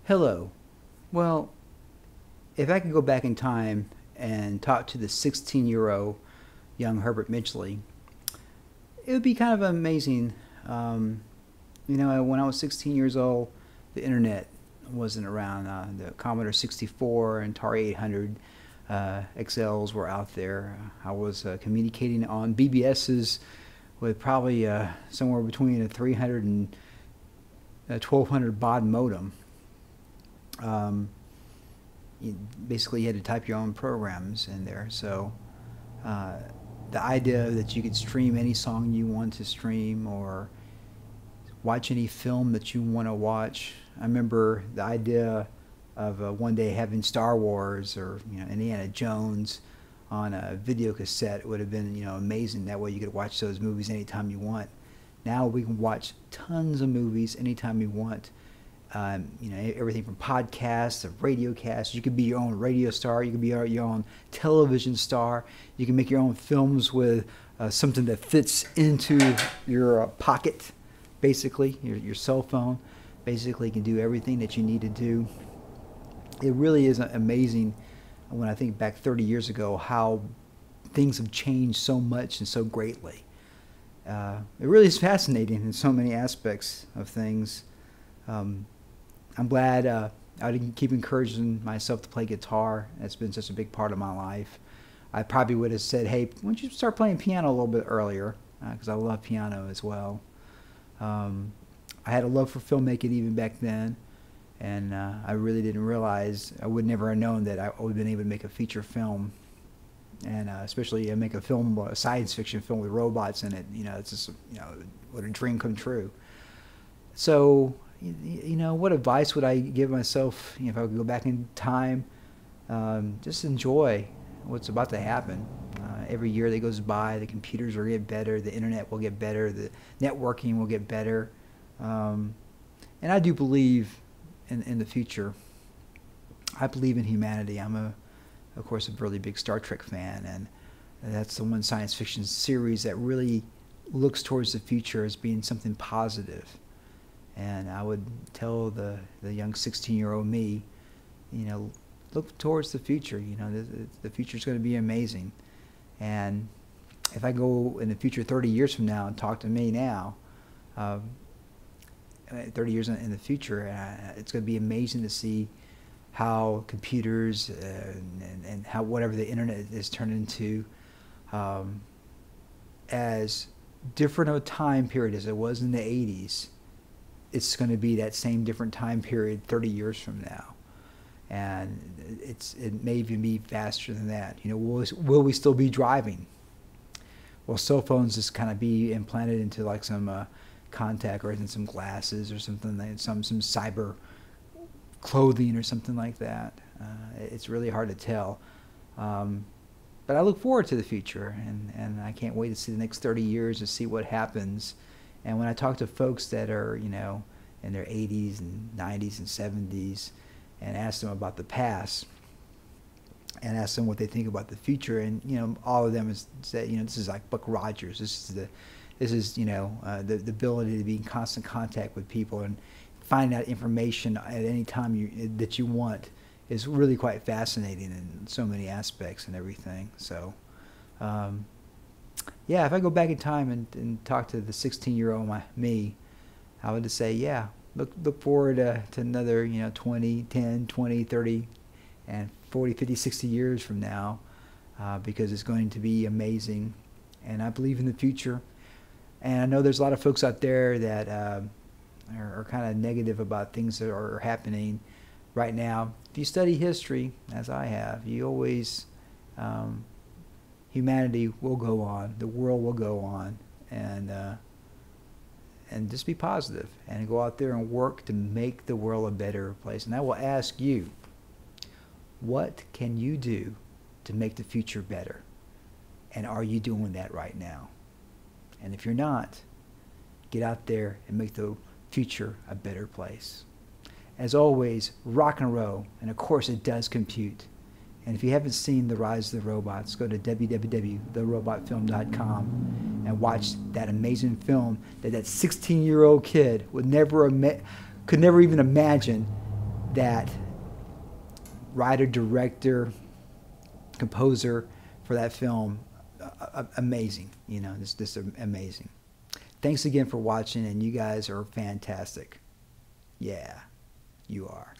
Hello. Well, if I could go back in time and talk to the 16-year-old young Herbert Midgley, it would be kind of amazing. When I was 16 years old, the internet wasn't around. The Commodore 64 and Atari 800 XLs were out there. I was communicating on BBSs with probably somewhere between a 300 and a 1200 baud modem. Basically you had to type your own programs in there. So the idea that you could stream any song you want to stream or watch any film that you want to watch. I remember the idea of one day having Star Wars or Indiana Jones on a video cassette would have been amazing. That way you could watch those movies anytime you want. Now we can watch tons of movies anytime you want. Everything from podcasts to radio casts. You could be your own radio star. You could be your own television star. You can make your own films with something that fits into your pocket, basically, your cell phone. Basically, you can do everything that you need to do. It really is amazing when I think back 30 years ago how things have changed so much and so greatly. It really is fascinating in so many aspects of things. I'm glad I didn't keep encouraging myself to play guitar. That's been such a big part of my life. I probably would have said, hey, why don't you start playing piano a little bit earlier? Because I love piano as well. I had a love for filmmaking even back then, and I really didn't realize, I would never have known that I would have been able to make a feature film, and especially make a film, a science fiction film with robots in it. It's just, what a dream come true. So, what advice would I give myself if I could go back in time? Just enjoy what's about to happen. Every year that goes by, the computers will get better, the internet will get better, the networking will get better. And I do believe in the future. I believe in humanity. I'm, of course, a really big Star Trek fan, and that's the one science fiction series that really looks towards the future as being something positive. And I would tell the young 16-year-old me, look towards the future. The future is going to be amazing. And if I go in the future 30 years from now and talk to me now, 30 years in the future, it's going to be amazing to see how computers and how whatever the internet is turned into, as different of a time period as it was in the 80s. It's going to be that same different time period 30 years from now, and it may even be faster than that. Will we still be driving? Will cell phones just kind of be implanted into like some contact or in some glasses or something, like some cyber clothing or something like that? It's really hard to tell, but I look forward to the future, and I can't wait to see the next 30 years to see what happens. And when I talk to folks that are, in their 80s and 90s and 70s, and ask them about the past, and ask them what they think about the future, and all of them is say, this is like Buck Rogers. This is the ability to be in constant contact with people and find out information at any time that you want is really quite fascinating in so many aspects and everything. So. Yeah, if I go back in time and talk to the 16-year-old me, I would just say, yeah, look forward to another 20, 10, 20, 30, and 40, 50, 60 years from now, because it's going to be amazing, and I believe in the future. And I know there's a lot of folks out there that are kind of negative about things that are happening right now. If you study history, as I have, you always humanity will go on, the world will go on, and just be positive and go out there and work to make the world a better place. And I will ask you, what can you do to make the future better? And are you doing that right now? And if you're not, get out there and make the future a better place. As always, rock and roll, and of course it does compute. And if you haven't seen The Rise of the Robots, go to www.therobotfilm.com and watch that amazing film that 16-year-old kid could never even imagine that writer, director, composer for that film. Amazing, you know, this amazing. Thanks again for watching, and you guys are fantastic. Yeah, you are.